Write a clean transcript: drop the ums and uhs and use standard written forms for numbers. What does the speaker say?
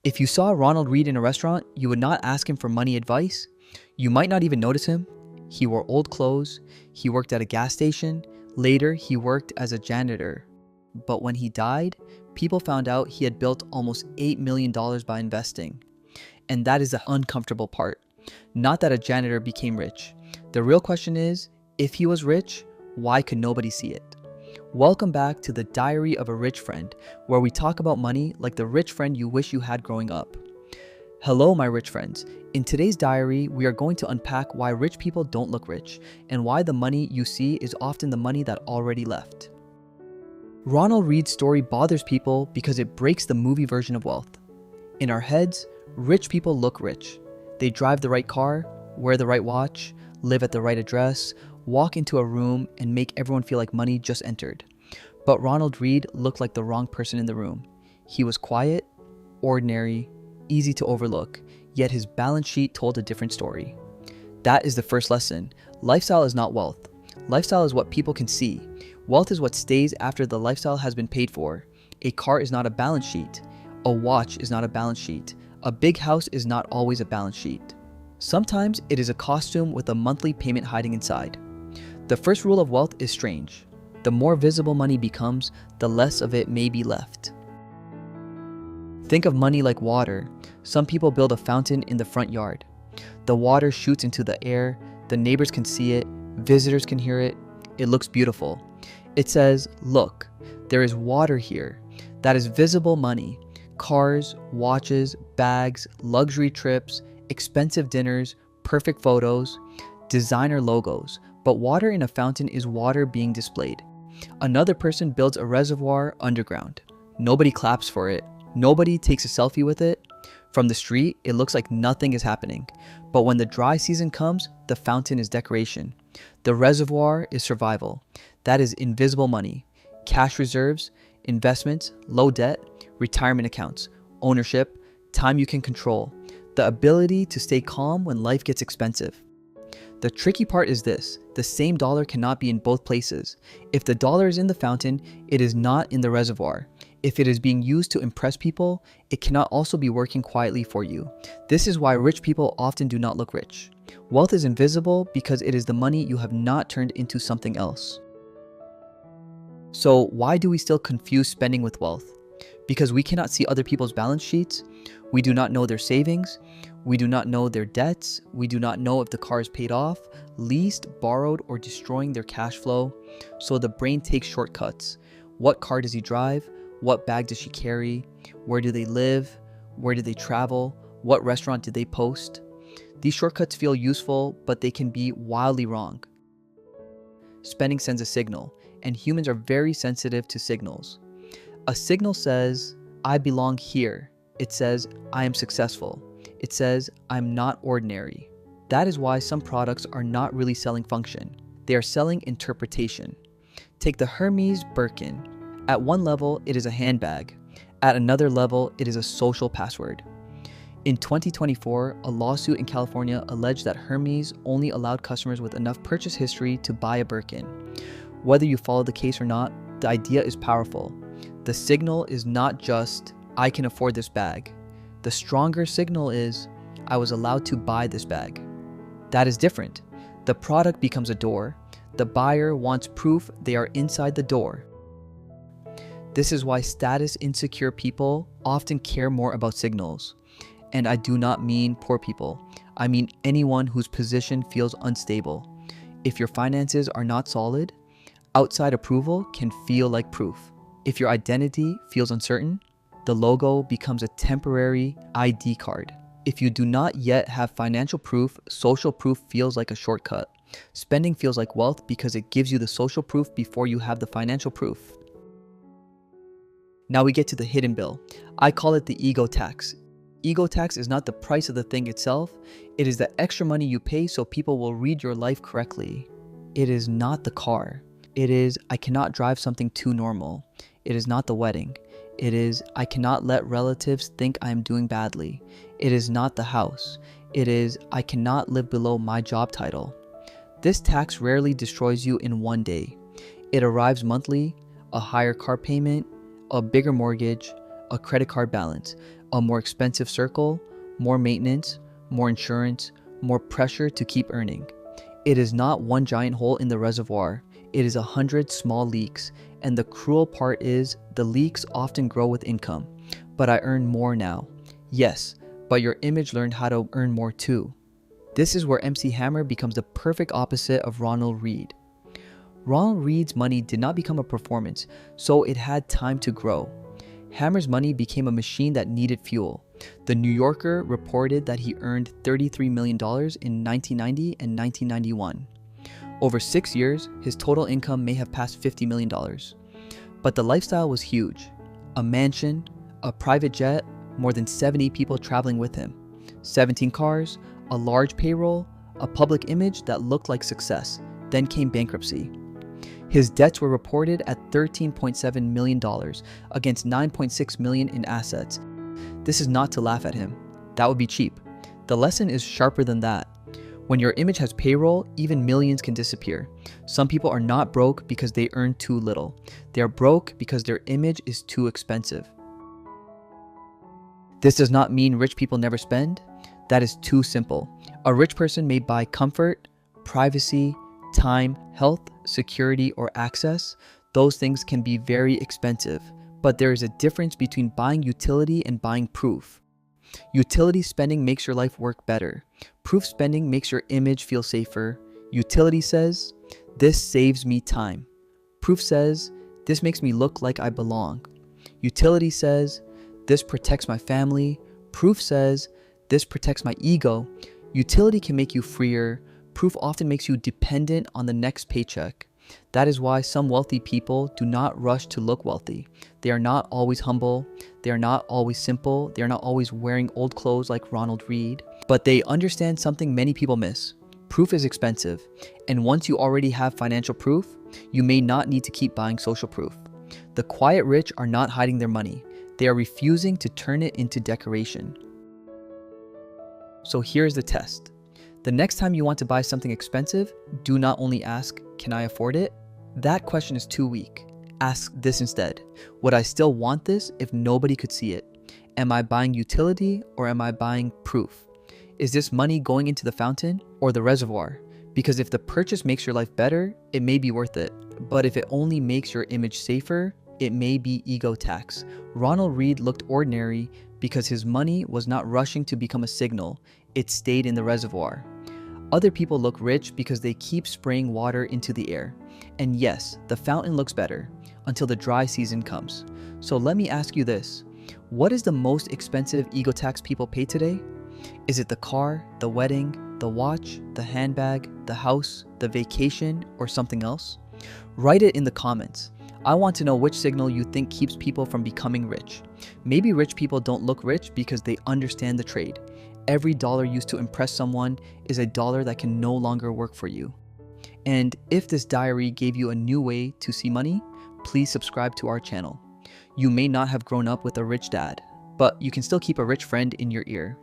If you saw Ronald Read in a restaurant, you would not ask him for money advice. You might not even notice him. He wore old clothes. He worked at a gas station. Later, he worked as a janitor. But when he died, people found out he had built almost $8 million by investing. And that is the uncomfortable part. Not that a janitor became rich. The real question is, if he was rich, why could nobody see it? Welcome back to the Diary of a Rich Friend, where we talk about money like the rich friend you wish you had growing up. Hello, my rich friends. In today's diary, we are going to unpack why rich people don't look rich, and why the money you see is often the money that already left. Ronald Read's story bothers people because it breaks the movie version of wealth. In our heads, rich people look rich. They drive the right car, wear the right watch, live at the right address, walk into a room, and make everyone feel like money just entered. But Ronald Read looked like the wrong person in the room. He was quiet, ordinary, easy to overlook, yet his balance sheet told a different story. That is the first lesson. Lifestyle is not wealth. Lifestyle is what people can see. Wealth is what stays after the lifestyle has been paid for. A car is not a balance sheet. A watch is not a balance sheet. A big house is not always a balance sheet. Sometimes it is a costume with a monthly payment hiding inside. The first rule of wealth is strange. The more visible money becomes, the less of it may be left. Think of money like water. Some people build a fountain in the front yard. The water shoots into the air, the neighbors can see it, visitors can hear it. It looks beautiful. It says, "Look, there is water here." That is visible money. Cars, watches, bags, luxury trips, expensive dinners, perfect photos, designer logos. But water in a fountain is water being displayed. Another person builds a reservoir underground. Nobody claps for it. Nobody takes a selfie with it. From the street, it looks like nothing is happening. But when the dry season comes, the fountain is decoration. The reservoir is survival. That is invisible money. Cash reserves, investments, low debt, retirement accounts, ownership, time you can control, the ability to stay calm when life gets expensive. The tricky part is this: the same dollar cannot be in both places. If the dollar is in the fountain, it is not in the reservoir. If it is being used to impress people, it cannot also be working quietly for you. This is why rich people often do not look rich. Wealth is invisible because it is the money you have not turned into something else. So why do we still confuse spending with wealth? Because we cannot see other people's balance sheets. We do not know their savings. We do not know their debts. We do not know if the car is paid off, leased, borrowed, or destroying their cash flow. So the brain takes shortcuts. What car does he drive? What bag does she carry? Where do they live? Where do they travel? What restaurant did they post? These shortcuts feel useful, but they can be wildly wrong. Spending sends a signal, and humans are very sensitive to signals. A signal says, "I belong here." It says, "I am successful." It says, "I'm not ordinary." That is why some products are not really selling function. They are selling interpretation. Take the Hermes Birkin. At one level, it is a handbag. At another level, it is a social password. In 2024, a lawsuit in California alleged that Hermes only allowed customers with enough purchase history to buy a Birkin. Whether you follow the case or not, the idea is powerful. The signal is not just, "I can afford this bag." The stronger signal is, "I was allowed to buy this bag." That is different. The product becomes a door. The buyer wants proof they are inside the door. This is why status insecure people often care more about signals. And I do not mean poor people. I mean anyone whose position feels unstable. If your finances are not solid, outside approval can feel like proof. If your identity feels uncertain, the logo becomes a temporary ID card. If you do not yet have financial proof, social proof feels like a shortcut. Spending feels like wealth because it gives you the social proof before you have the financial proof. Now we get to the hidden bill. I call it the ego tax. Ego tax is not the price of the thing itself. It is the extra money you pay so people will read your life correctly. It is not the car. It is, "I cannot drive something too normal." It is not the wedding. It is, "I cannot let relatives think I am doing badly." It is not the house. It is, "I cannot live below my job title." This tax rarely destroys you in one day. It arrives monthly, a higher car payment, a bigger mortgage, a credit card balance, a more expensive circle, more maintenance, more insurance, more pressure to keep earning. It is not one giant hole in the reservoir. It is 100 small leaks, and the cruel part is the leaks often grow with income. But I earn more now. Yes, but your image learned how to earn more too. This is where MC Hammer becomes the perfect opposite of Ronald Read. Ronald Read's money did not become a performance, so it had time to grow. Hammer's money became a machine that needed fuel. The New Yorker reported that he earned $33 million in 1990 and 1991. Over 6 years, his total income may have passed $50 million. But the lifestyle was huge. A mansion, a private jet, more than 70 people traveling with him, 17 cars, a large payroll, a public image that looked like success. Then came bankruptcy. His debts were reported at $13.7 million against $9.6 million in assets. This is not to laugh at him. That would be cheap. The lesson is sharper than that. When your image has payroll, even millions can disappear. Some people are not broke because they earn too little. They are broke because their image is too expensive. This does not mean rich people never spend. That is too simple. A rich person may buy comfort, privacy, time, health, security, or access. Those things can be very expensive, but there is a difference between buying utility and buying proof. Utility spending makes your life work better. Proof spending makes your image feel safer. Utility says, this saves me time. Proof says, this makes me look like I belong. Utility says, this protects my family. Proof says, this protects my ego. Utility can make you freer. Proof often makes you dependent on the next paycheck. That is why some wealthy people do not rush to look wealthy. They are not always humble. They are not always simple. They are not always wearing old clothes like Ronald Read. But they understand something many people miss. Proof is expensive. And once you already have financial proof, you may not need to keep buying social proof. The quiet rich are not hiding their money. They are refusing to turn it into decoration. So here's the test. The next time you want to buy something expensive, do not only ask, can I afford it? That question is too weak. Ask this instead. Would I still want this if nobody could see it? Am I buying utility or am I buying proof? Is this money going into the fountain or the reservoir? Because if the purchase makes your life better, it may be worth it. But if it only makes your image safer, it may be ego tax. Ronald Read looked ordinary because his money was not rushing to become a signal. It stayed in the reservoir. Other people look rich because they keep spraying water into the air. And yes, the fountain looks better until the dry season comes. So let me ask you this. What is the most expensive ego tax people pay today? Is it the car, the wedding, the watch, the handbag, the house, the vacation, or something else? Write it in the comments. I want to know which signal you think keeps people from becoming rich. Maybe rich people don't look rich because they understand the trade. Every dollar used to impress someone is a dollar that can no longer work for you. And if this diary gave you a new way to see money, please subscribe to our channel. You may not have grown up with a rich dad, but you can still keep a rich friend in your ear.